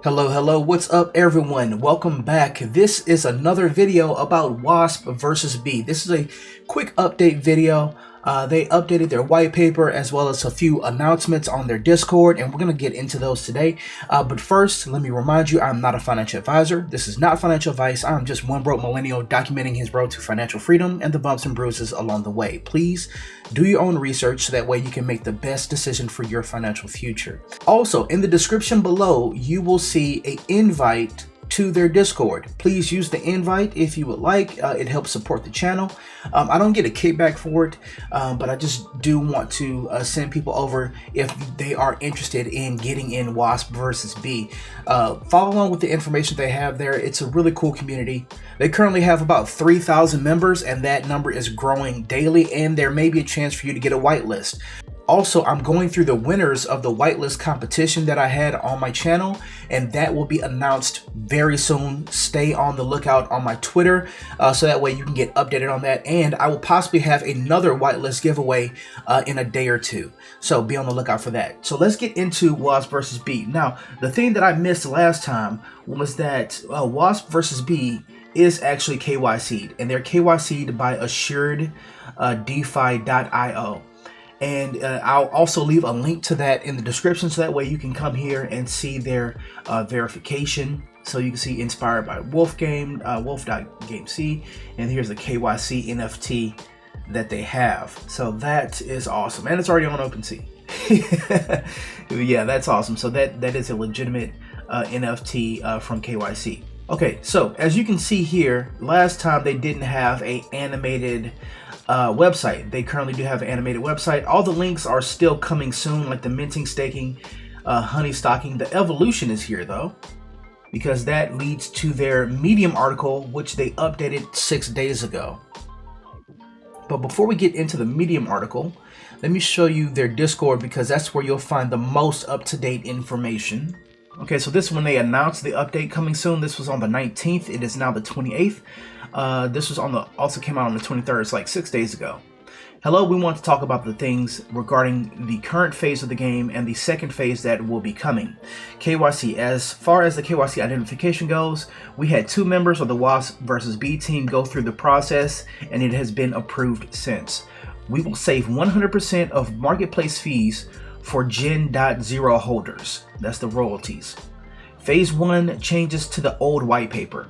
Hello, what's up everyone? Welcome back. This is another video about WaspVsBee. This is a quick update video. They updated their white paper as well as a few announcements on their Discord, and we're going to get into those today. But first, let me remind you, I'm not a financial advisor. This is not financial advice. I'm just one broke millennial documenting his road to financial freedom and the bumps and bruises along the way. Please do your own research so that way you can make the best decision for your financial future. Also, in the description below, you will see an invite to their Discord. Please use the invite if you would like. It helps support the channel. I don't get a kickback for it, but I just do want to send people over if they are interested in getting in WaspVsBee. Follow along with the information they have there. It's a really cool community. They currently have about 3,000 members, and that number is growing daily, and there may be a chance for you to get a whitelist. Also, I'm going through the winners of the whitelist competition that I had on my channel, and that will be announced very soon. Stay on the lookout on my Twitter so that way you can get updated on that, and I will possibly have another whitelist giveaway in a day or two, so be on the lookout for that. So let's get into WaspVsBee. Now, the thing that I missed last time was that WaspVsBee is actually KYC'd, and they're KYC'd by assureddefi.io. And I'll also leave a link to that in the description so that way you can come here and see their verification. So you can see inspired by WolfdotGAME, and here's the KYC NFT that they have. So that is awesome, and it's already on OpenSea. Yeah, that's awesome. So that is a legitimate NFT from KYC. Okay, so as you can see here, last time they didn't have a animated website. They currently do have an animated website. All the links are still coming soon, like the minting, staking, honey stocking. The evolution is here though, because that leads to their Medium article, which they updated 6 days ago. But before we get into the Medium article, let me show you their Discord, because that's where you'll find the most up-to-date information. Okay, so this is when they announced the update coming soon. This was on the 19th. It is now the 28th. This was also came out on the 23rd. It's like 6 days ago. Hello, we want to talk about the things regarding the current phase of the game and the second phase that will be coming. KYC. As far as the KYC identification goes, we had 2 members of the WaspVsBee team go through the process, and it has been approved since. We will save 100% of marketplace fees for Gen.0 holders. That's the royalties. Phase 1 changes to the old white paper.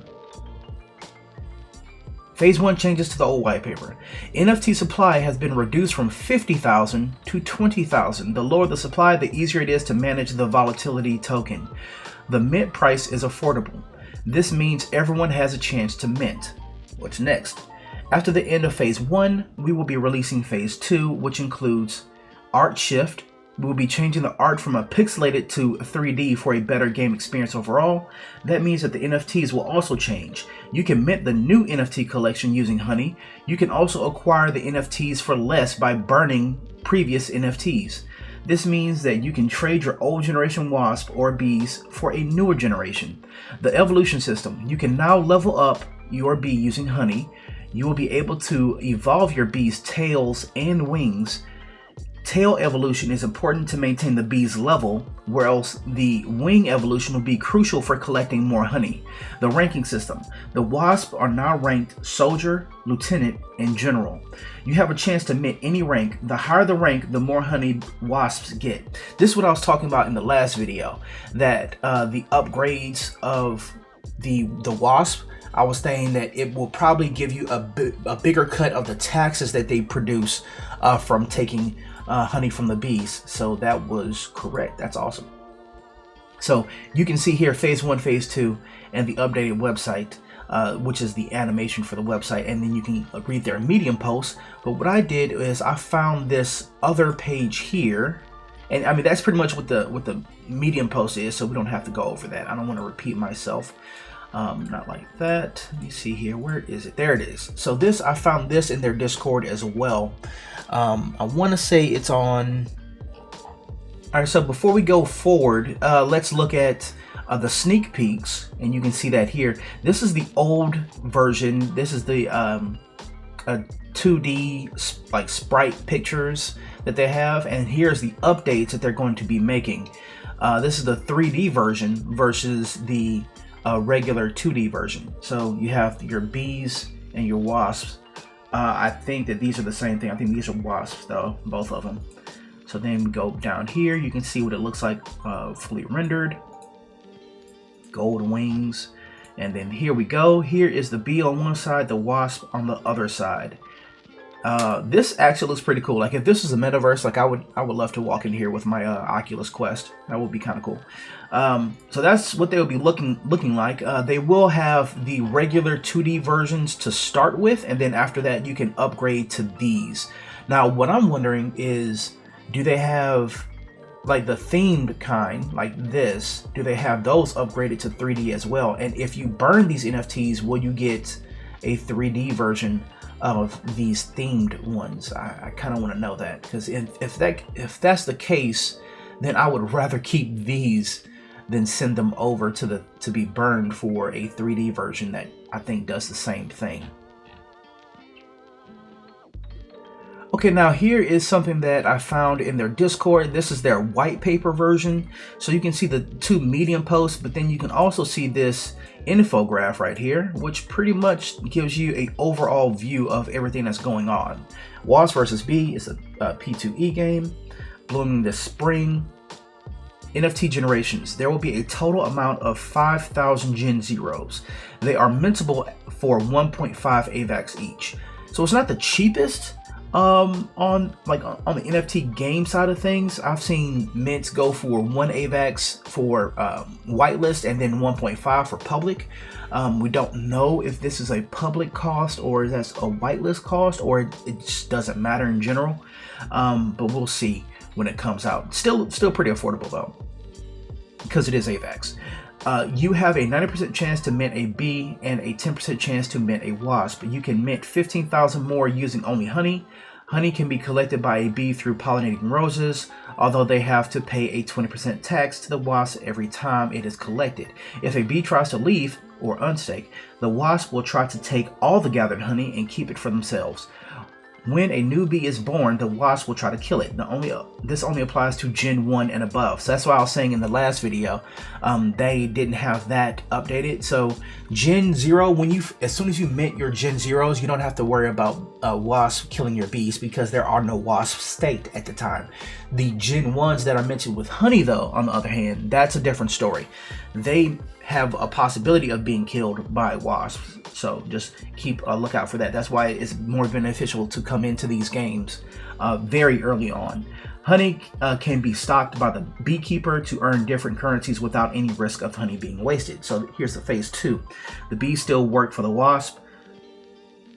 Phase 1 changes to the old white paper. NFT supply has been reduced from 50,000 to 20,000. The lower the supply, the easier it is to manage the volatility token. The mint price is affordable. This means everyone has a chance to mint. What's next? After the end of Phase 1, we will be releasing Phase 2, which includes art shift. We will be changing the art from a pixelated to 3D for a better game experience overall. That means that the NFTs will also change. You can mint the new NFT collection using Honey. You can also acquire the NFTs for less by burning previous NFTs. This means that you can trade your old generation Wasp or bees for a newer generation. The evolution system. You can now level up your bee using Honey. You will be able to evolve your bee's tails and wings. Tail evolution is important to maintain the bee's level, whereas the wing evolution will be crucial for collecting more honey. The ranking system. The Wasps are now ranked Soldier, Lieutenant, and General. You have a chance to mint any rank. The higher the rank, the more honey Wasps get. This is what I was talking about in the last video, that the upgrades of the Wasp, I was saying that it will probably give you a bigger cut of the taxes that they produce from taking honey from the bees. So that was correct. That's awesome. So you can see here Phase 1, Phase 2, and the updated website, which is the animation for the website, and then you can read their Medium posts. But what I did is I found this other page here, and I mean that's pretty much what the Medium post is, so we don't have to go over that. I don't want to repeat myself. Not like that. Let me see here. Where is it? There it is. So this, I found this in their Discord as well. I want to say it's on. All right. So before we go forward, let's look at the sneak peeks, and you can see that here. This is the old version. This is the 2D like sprite pictures that they have, and here's the updates that they're going to be making. This is the 3D version versus the regular 2D version. So you have your bees and your wasps. I think that these are the same thing. I think these are wasps though, both of them. So then we go down here, you can see what it looks like fully rendered. Gold wings. And then here we go. Here is the bee on one side, the wasp on the other side. This actually looks pretty cool. Like if this was a metaverse, like I would love to walk in here with my Oculus Quest. That would be kind of cool. So that's what they will be looking like. They will have the regular 2D versions to start with, and then after that you can upgrade to these. Now what I'm wondering is, do they have like the themed kind like this? Do they have those upgraded to 3D as well? And if you burn these NFTs, will you get a 3D version of these themed ones? I kind of want to know that, because if that's the case, then I would rather keep these than send them over to be burned for a 3D version that I think does the same thing. Okay, now here is something that I found in their Discord. This is their white paper version. So you can see the two Medium posts, but then you can also see this infograph right here, which pretty much gives you an overall view of everything that's going on. WaspVsBee is a P2E game, blooming this spring. NFT generations. There will be a total amount of 5,000 Gen Zeros. They are mintable for 1.5 Avax each. So it's not the cheapest. On the NFT game side of things, I've seen mints go for 1 Avax for whitelist and then 1.5 for public. We don't know if this is a public cost or is that a whitelist cost, or it just doesn't matter in general. But we'll see when it comes out. Still pretty affordable though, because it is Avax. You have a 90% chance to mint a bee and a 10% chance to mint a wasp. You can mint 15,000 more using only honey. Honey can be collected by a bee through pollinating roses, although they have to pay a 20% tax to the wasp every time it is collected. If a bee tries to leave or unstake, the wasp will try to take all the gathered honey and keep it for themselves. When a new bee is born, the wasp will try to kill it. This only applies to Gen 1 and above. So that's why I was saying in the last video, they didn't have that updated. So Gen 0, as soon as you mint your Gen 0s, you don't have to worry about wasp killing your bees, because there are no wasps staked at the time. The Gen 1s that are minted with honey though, on the other hand, that's a different story. They have a possibility of being killed by wasps, so just keep a lookout for that. That's why it's more beneficial to come into these games very early on. Honey can be stocked by the beekeeper to earn different currencies without any risk of honey being wasted. So here's the phase 2. The bees still work for the wasp.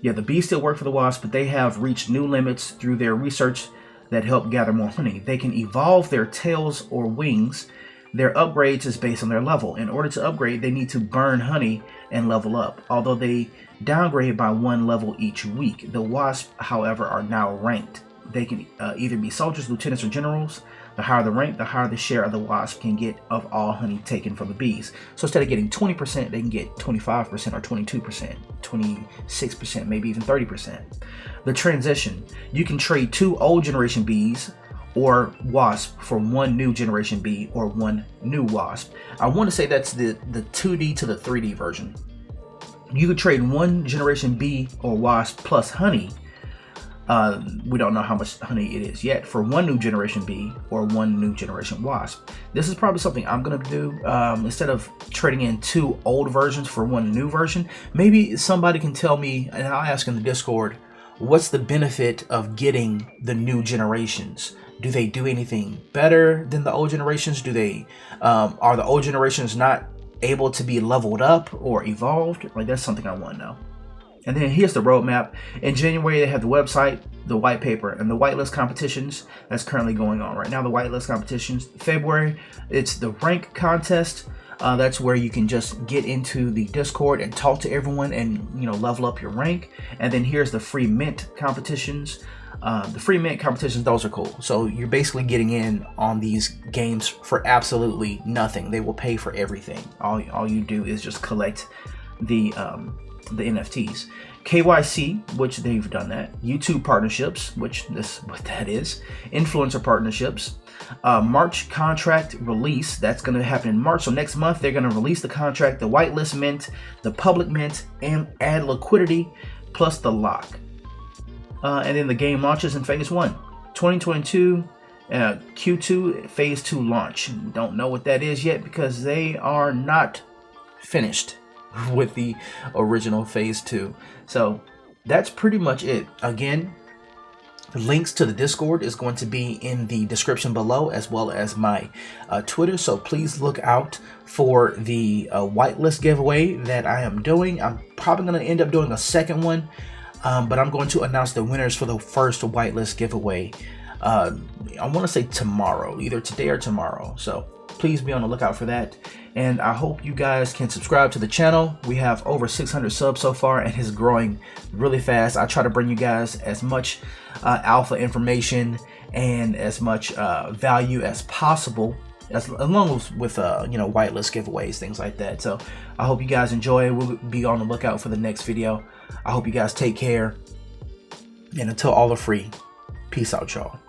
Yeah, the bees still work for the wasp, but they have reached new limits through their research that help gather more honey. They can evolve their tails or wings. Their upgrades is based on their level. In order to upgrade, they need to burn honey and level up, although they downgrade by 1 level each week. The wasps, however, are now ranked. They can either be soldiers, lieutenants, or generals. The higher the rank, the higher the share of the wasp can get of all honey taken from the bees. So instead of getting 20%, they can get 25% or 22%, 26%, maybe even 30%. The transition. You can trade 2 old generation bees or wasp for 1 new generation bee or 1 new wasp. I want to say that's the 2D to the 3D version. You could trade 1 generation bee or wasp plus honey. We don't know how much honey it is yet, for 1 new generation bee or 1 new generation wasp. This is probably something I'm gonna do. Instead of trading in 2 old versions for 1 new version, maybe somebody can tell me, and I'll ask in the Discord, what's the benefit of getting the new generations? Do they do anything better than the old generations? Do they are the old generations not able to be leveled up or evolved? Like, that's something I want to know. And then here's the roadmap. In January, they have the website, the white paper, and the whitelist competitions that's currently going on right now. The whitelist competitions. February, it's the rank contest. That's where you can just get into the Discord and talk to everyone and, you know, level up your rank. And then here's the free mint competitions. The free mint competitions, those are cool. So you're basically getting in on these games for absolutely nothing. They will pay for everything. All you do is just collect the the NFTs. KYC, which they've done that. YouTube partnerships, which this is what that is. Influencer partnerships. March contract release, that's going to happen in March. So next month they're going to release the contract, the whitelist mint, the public mint, and add liquidity plus the lock. And then the game launches in phase 1. 2022 Q2 phase 2 launch. Don't know what that is yet because they are not finished with the original phase 2. So that's pretty much it. Again, links to the Discord is going to be in the description below, as well as my Twitter. So please look out for the whitelist giveaway that I am doing. I'm probably going to end up doing a second one, but I'm going to announce the winners for the first whitelist giveaway. I want to say tomorrow, either today or tomorrow. So please be on the lookout for that. And I hope you guys can subscribe to the channel. We have over 600 subs so far, and it's growing really fast. I try to bring you guys as much alpha information and as much value as possible, along with whitelist giveaways, things like that. So I hope you guys enjoy. We'll be on the lookout for the next video. I hope you guys take care, and until all are free, peace out, y'all.